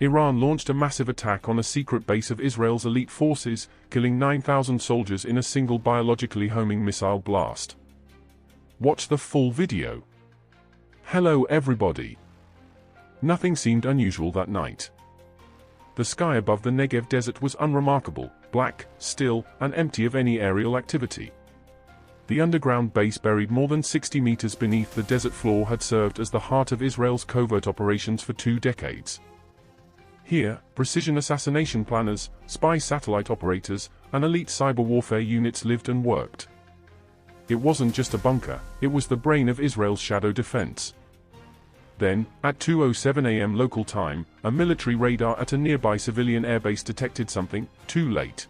Iran launched a massive attack on a secret base of Israel's elite forces, killing 9,000 soldiers in a single biologically homing missile blast. Watch the full video. Hello everybody. Nothing seemed unusual that night. The sky above the Negev desert was unremarkable, black, still, and empty of any aerial activity. The underground base buried more than 60 meters beneath the desert floor had served as the heart of Israel's covert operations for 2 decades. Here, precision assassination planners, spy satellite operators, and elite cyber warfare units lived and worked. It wasn't just a bunker, it was the brain of Israel's shadow defense. Then, at 2:07 a.m. local time, a military radar at a nearby civilian airbase detected something, too late.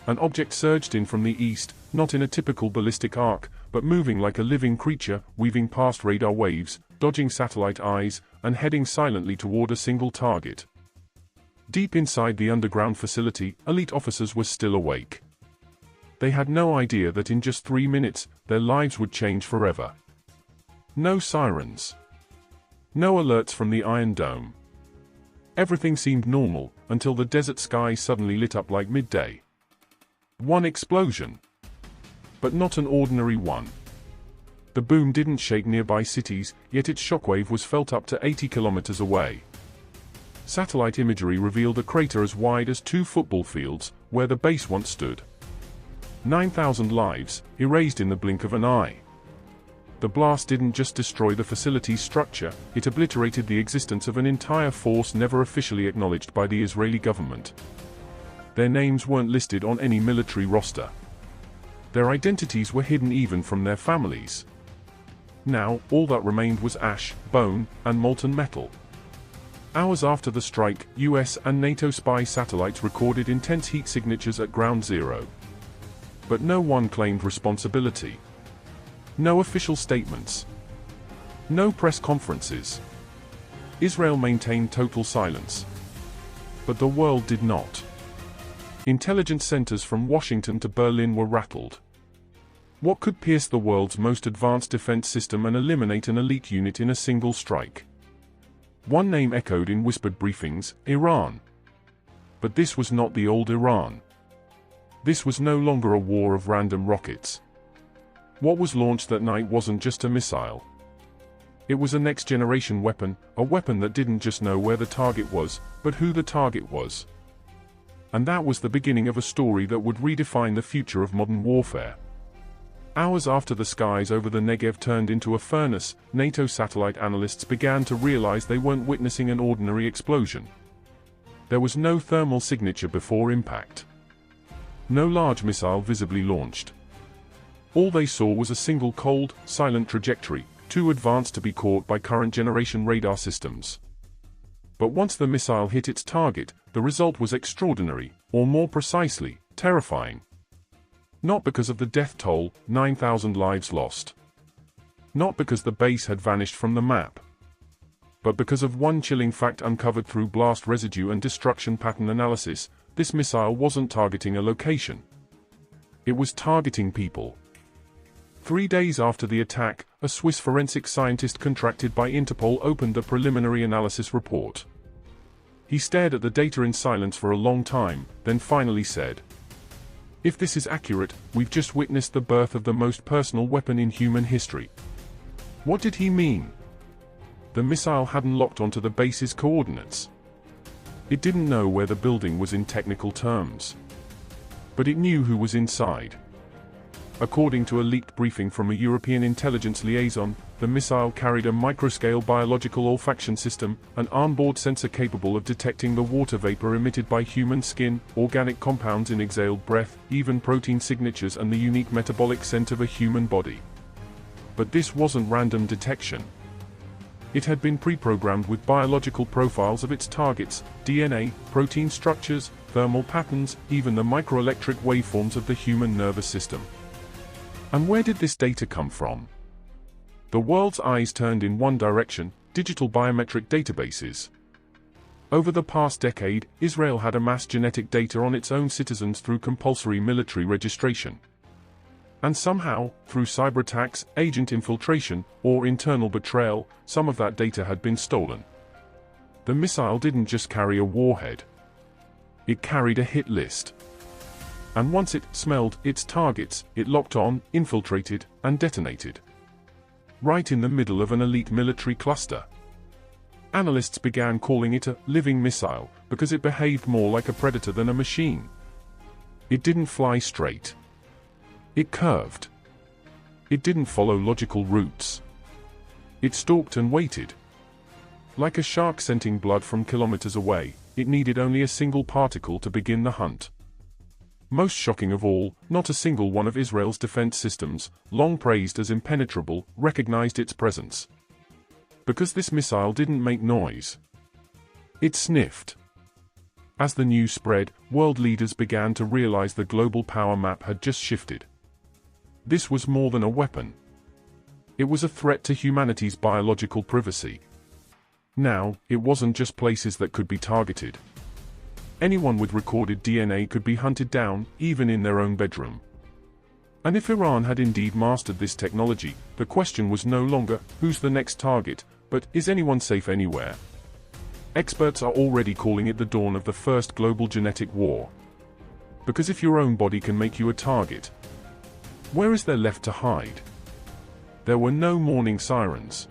An object surged in from the east, not in a typical ballistic arc, but moving like a living creature, weaving past radar waves, dodging satellite eyes, and heading silently toward a single target. Deep inside the underground facility, elite officers were still awake. They had no idea that in just 3 minutes, their lives would change forever. No sirens. No alerts from the Iron Dome. Everything seemed normal, until the desert sky suddenly lit up like midday. One explosion. But not an ordinary one. The boom didn't shake nearby cities, yet its shockwave was felt up to 80 kilometers away. Satellite imagery revealed a crater as wide as 2 football fields, where the base once stood. 9,000 lives, erased in the blink of an eye. The blast didn't just destroy the facility's structure, it obliterated the existence of an entire force never officially acknowledged by the Israeli government. Their names weren't listed on any military roster. Their identities were hidden even from their families. Now, all that remained was ash, bone, and molten metal. Hours after the strike, US and NATO spy satellites recorded intense heat signatures at Ground Zero. But no one claimed responsibility. No official statements. No press conferences. Israel maintained total silence. But the world did not. Intelligence centers from Washington to Berlin were rattled. What could pierce the world's most advanced defense system and eliminate an elite unit in a single strike? One name echoed in whispered briefings: Iran. But this was not the old Iran. This was no longer a war of random rockets. What was launched that night wasn't just a missile. It was a next-generation weapon, a weapon that didn't just know where the target was, but who the target was. And that was the beginning of a story that would redefine the future of modern warfare. Hours after the skies over the Negev turned into a furnace, NATO satellite analysts began to realize they weren't witnessing an ordinary explosion. There was no thermal signature before impact. No large missile visibly launched. All they saw was a single cold, silent trajectory, too advanced to be caught by current-generation radar systems. But once the missile hit its target, the result was extraordinary, or more precisely, terrifying. Not because of the death toll, 9,000 lives lost. Not because the base had vanished from the map. But because of one chilling fact uncovered through blast residue and destruction pattern analysis: this missile wasn't targeting a location. It was targeting people. 3 days after the attack, a Swiss forensic scientist contracted by Interpol opened a preliminary analysis report. He stared at the data in silence for a long time, then finally said, "If this is accurate, we've just witnessed the birth of the most personal weapon in human history." What did he mean? The missile hadn't locked onto the base's coordinates. It didn't know where the building was in technical terms. But it knew who was inside. According to a leaked briefing from a European intelligence liaison, the missile carried a microscale biological olfaction system, an onboard sensor capable of detecting the water vapor emitted by human skin, organic compounds in exhaled breath, even protein signatures, and the unique metabolic scent of a human body. But this wasn't random detection. It had been pre-programmed with biological profiles of its targets, DNA, protein structures, thermal patterns, even the microelectric waveforms of the human nervous system. And where did this data come from? The world's eyes turned in one direction: digital biometric databases. Over the past decade, Israel had amassed genetic data on its own citizens through compulsory military registration. And somehow, through cyber attacks, agent infiltration, or internal betrayal, some of that data had been stolen. The missile didn't just carry a warhead. It carried a hit list. And once it smelled its targets, it locked on, infiltrated, and detonated. Right in the middle of an elite military cluster. Analysts began calling it a living missile because it behaved more like a predator than a machine. It didn't fly straight. It curved. It didn't follow logical routes. It stalked and waited. Like a shark scenting blood from kilometers away, it needed only a single particle to begin the hunt. Most shocking of all, not a single one of Israel's defense systems, long praised as impenetrable, recognized its presence. Because this missile didn't make noise. It sniffed. As the news spread, world leaders began to realize the global power map had just shifted. This was more than a weapon. It was a threat to humanity's biological privacy. Now, it wasn't just places that could be targeted. Anyone with recorded DNA could be hunted down, even in their own bedroom. And if Iran had indeed mastered this technology, the question was no longer, who's the next target, but is anyone safe anywhere? Experts are already calling it the dawn of the first global genetic war. Because if your own body can make you a target, where is there left to hide? There were no morning sirens.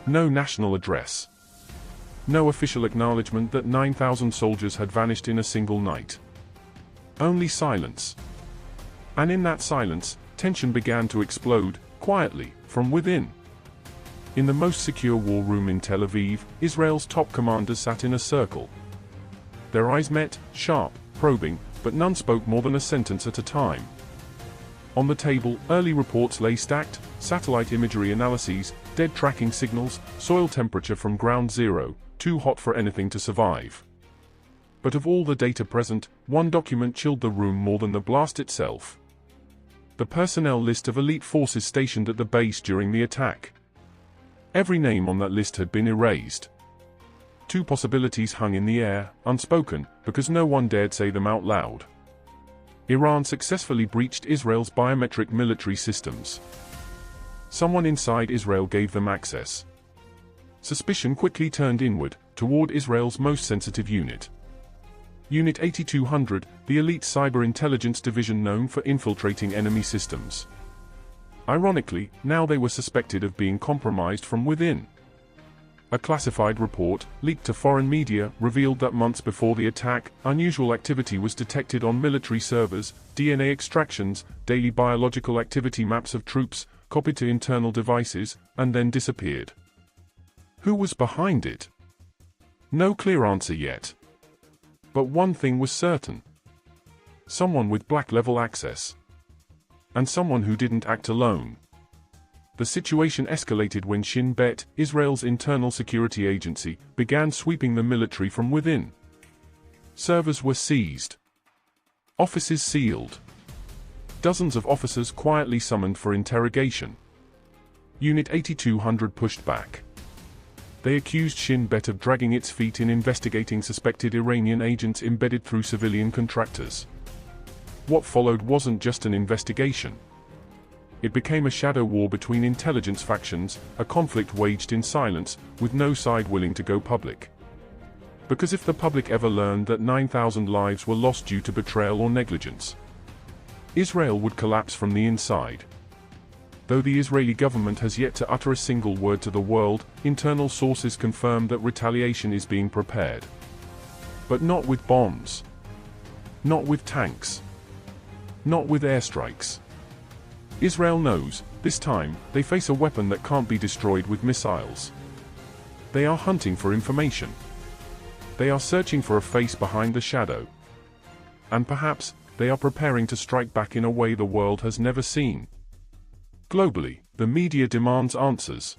No national address. No official acknowledgement that 9,000 soldiers had vanished in a single night. Only silence. And in that silence, tension began to explode, quietly, from within. In the most secure war room in Tel Aviv, Israel's top commanders sat in a circle. Their eyes met, sharp, probing, but none spoke more than a sentence at a time. On the table, early reports lay stacked, satellite imagery analyses, dead tracking signals, soil temperature from ground zero, too hot for anything to survive. But of all the data present, one document chilled the room more than the blast itself. The personnel list of elite forces stationed at the base during the attack. Every name on that list had been erased. Two possibilities hung in the air, unspoken, because no one dared say them out loud. Iran successfully breached Israel's biometric military systems. Someone inside Israel gave them access. Suspicion quickly turned inward, toward Israel's most sensitive unit. Unit 8200, the elite cyber intelligence division known for infiltrating enemy systems. Ironically, now they were suspected of being compromised from within. A classified report, leaked to foreign media, revealed that months before the attack, unusual activity was detected on military servers, DNA extractions, daily biological activity maps of troops, copied to internal devices, and then disappeared. Who was behind it? No clear answer yet. But one thing was certain. Someone with black-level access. And someone who didn't act alone. The situation escalated when Shin Bet, Israel's internal security agency, began sweeping the military from within. Servers were seized. Offices sealed. Dozens of officers quietly summoned for interrogation. Unit 8200 pushed back. They accused Shin Bet of dragging its feet in investigating suspected Iranian agents embedded through civilian contractors. What followed wasn't just an investigation. It became a shadow war between intelligence factions, a conflict waged in silence, with no side willing to go public. Because if the public ever learned that 9,000 lives were lost due to betrayal or negligence, Israel would collapse from the inside. Though the Israeli government has yet to utter a single word to the world, internal sources confirm that retaliation is being prepared. But not with bombs. Not with tanks. Not with airstrikes. Israel knows, this time, they face a weapon that can't be destroyed with missiles. They are hunting for information. They are searching for a face behind the shadow. And perhaps, they are preparing to strike back in a way the world has never seen. Globally, the media demands answers.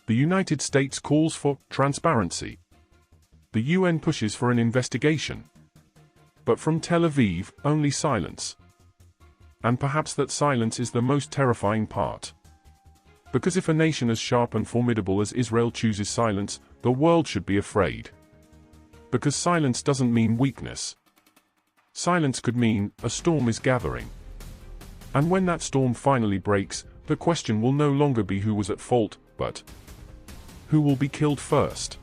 The United States calls for transparency. The UN pushes for an investigation. But from Tel Aviv, only silence. And perhaps that silence is the most terrifying part. Because if a nation as sharp and formidable as Israel chooses silence, the world should be afraid. Because silence doesn't mean weakness. Silence could mean, a storm is gathering. And when that storm finally breaks, the question will no longer be who was at fault, but who will be killed first.